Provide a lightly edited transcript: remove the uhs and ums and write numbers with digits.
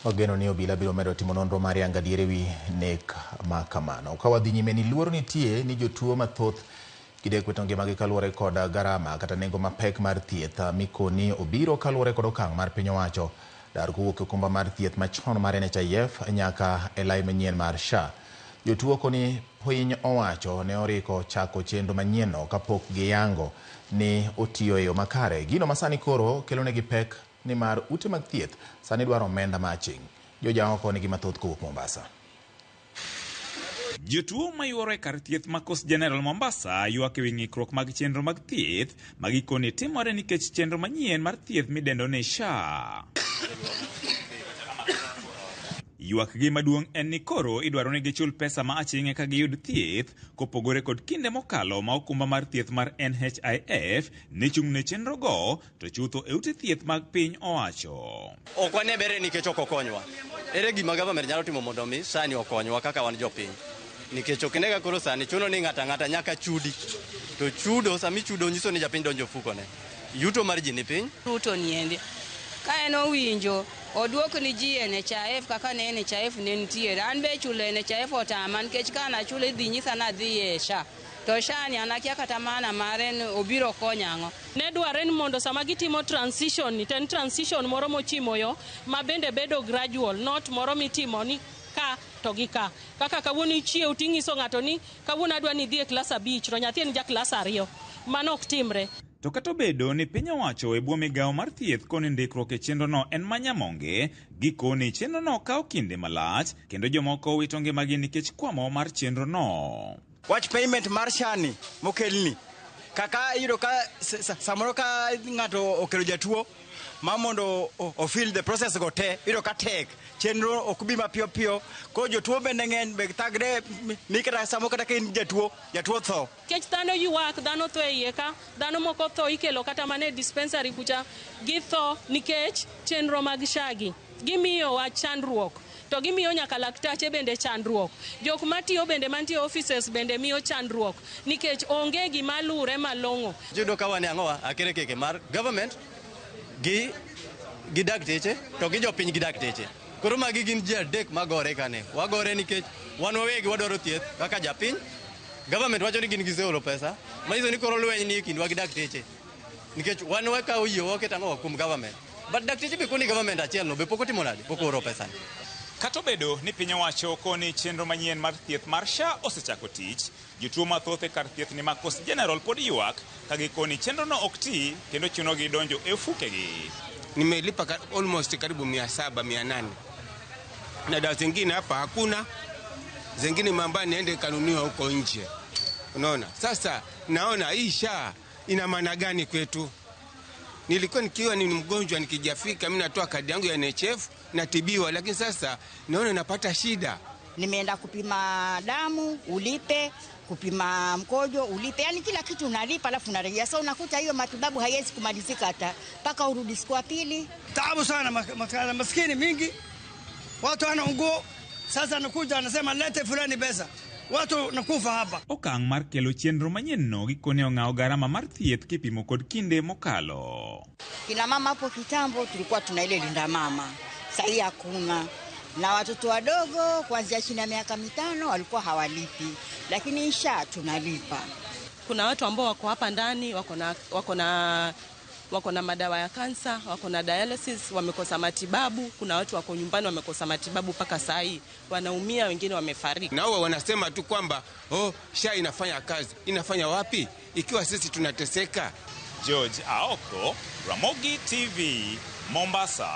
Ogeno ni obila biro medo timo nonro mar yanga diere wi nek ma kamano. Ka wadhi nyime ni luoro nitie ni jotuo mathoth gidek wito ngimagi kaluwore kod garama kata nengo mapek mar thieth mikoni obiro kaluwore kod okang' mar piny owacho dar kowuok e okumba mar thieth machon mar NHIF nyaka e lai manyien mar SHA. Jotuo koni piny owacho ne oriko chako chenro manyienno kapok giyango ni otiyo e yo makare. Gino masani koro kelonegi pek ni mar ute mag thieth sani dwaro omenda maching'. Joja oko nigi mathoth kowuok Mombasa. Jotuo mayuoro e kar thieth ma Coast General Mombasa ywak ewi ng'ikruok mag chenro mag thieth magikone timore nikech chenro manyien mar thieth midendo ni SHA. Ywak gi maduong' en ni koro idwaro ni gichul pesa ma aching'e ka giyud thieth kopogore kod kinde mokalo ma okumba mar thieth mar NHIF ne chung' ne chenro go to chutho e ute thieth mag piny owacho. Ok wane bere nikech ok okonywa. Ere gima government nyalo timo mondo mi sani okonywa kaka wan jopiny. Nikech ok nega koro sani chuno ni ng'ata nyaka chudi. To chudo sami chudo nyiso ni japiny donjo fuko ne. Yuto mar ji ni piny. Yuto niende. Ka en owinjo oduoko ni ji NHIF kaka ne NHIF ne nitiere. An be chulo NHIF otama nikech kana chulo dhi nyisa na dhi e SHA. To SHA ni anakia kata mana mare obiro konyango. Ne dware ni mondo sama gitimo transition ni ten transition moro mochimo yo ma bende bedo gradual not moro mitimo ni ka to gi ka. Kaka kawuono ichiew ting'iso ng'ato ni kawuono adwa ni dhi e klas 5 to nyathi en ja klas 2. Mano ok timre. To kata bedo ni piny owacho e bwo migawo mar thieth koni ndikruok e chenrono en manyamonge, gikoni chenrono kawo kinde malach kendo jomoko wito ngimagi nikech kwamo mar chenrono. Wach payment mar SHA ni mokelni. Kaka iyudo ka samoro ka ng'ato okelo jatuo ma mondo ofil the process go te iyudo ka tek chenro ok bi mapiyo piyo ko jotuo bende ng'eny be thagre mikata samo kata ka in jatuo tho. Kech dhano ywak, dhano tho e iye ka, dhano moko tho ikelo kata mane dispensary kucha githo nikech chenro mag SHA gi. Gimiyo wa chandruok. To gimiyo nyaka laktache bende chandruok. Jok matiyo bende mantie offices bende miyo chandruok nikech onge gima lure malong'o. Judo ka wane ang'owa akere keke mar government gi dakteche to gi jopiny gi dakteche. Koro magi gin ji adek magore kane. Wagore nikech wan wawegi wadwaro thieth kaka japiny. Government wacho ni gin giseolo pesa. Manyiso ni koro lweny ni kindwa gi dakteche. Nikech wan wakawo yie waketa ng'owa kuom government. But dakteche be koni government achiel no be pok otimo nade pok oro pesa. Kata bedo ni piny owacho koni chenro manyien mar thieth mar SHA osechako tich, jotuo mathoth e kar thieth ni ma Coast General pod ywak ka gikoni chenrono ok ti kendo chunogi donjo e ufukegi. Nimelipa almost karibu 700-800. Na dawa zingine hapa hakuna. Zingine mambani niende kanuniwa huko nje. Unaona? Sasa naona hii SHA ina maana gani kwetu? Nilikuwa nikiwa ni mgonjwa nikijafika mimi natoa kadi yangu ya NHIF natibiwa, lakini sasa naona napata shida. Nimeenda kupima damu ulipe, kupima mkojo ulipe, yani kila kitu unalipa alafu unarejea. Sasa unakuta hiyo matibabu haiwezi kumalizika hata mpaka urudi siku ya pili. Taabu sana maskini mingi. Watu wana nguo sasa nakuja anasema lete fulani pesa. Watu nakufa hapa. Okang' mar kelo chenro manyienno gikone ong'awo garama mar thieth kipimo kod kinde mokalo. Kina mama hapo kitambo tulikuwa tuna ile linda mama. Sasa hakuna. Na watoto wadogo kuanzia chini ya miaka 5 walikuwa hawalipi. Lakini SHA tunalipa. Kuna watu ambao wako hapa ndani wako na madawa ya kansa, wako na dialysis, wamekosa matibabu. Kuna watu wako nyumbani wamekosa matibabu mpaka saa hii. Wanaumia, wengine wamefariki. Na wao wanasema tu kwamba SHA inafanya kazi. Inafanya wapi ikiwa sisi tunateseka? George Aoko, Ramogi TV, Mombasa.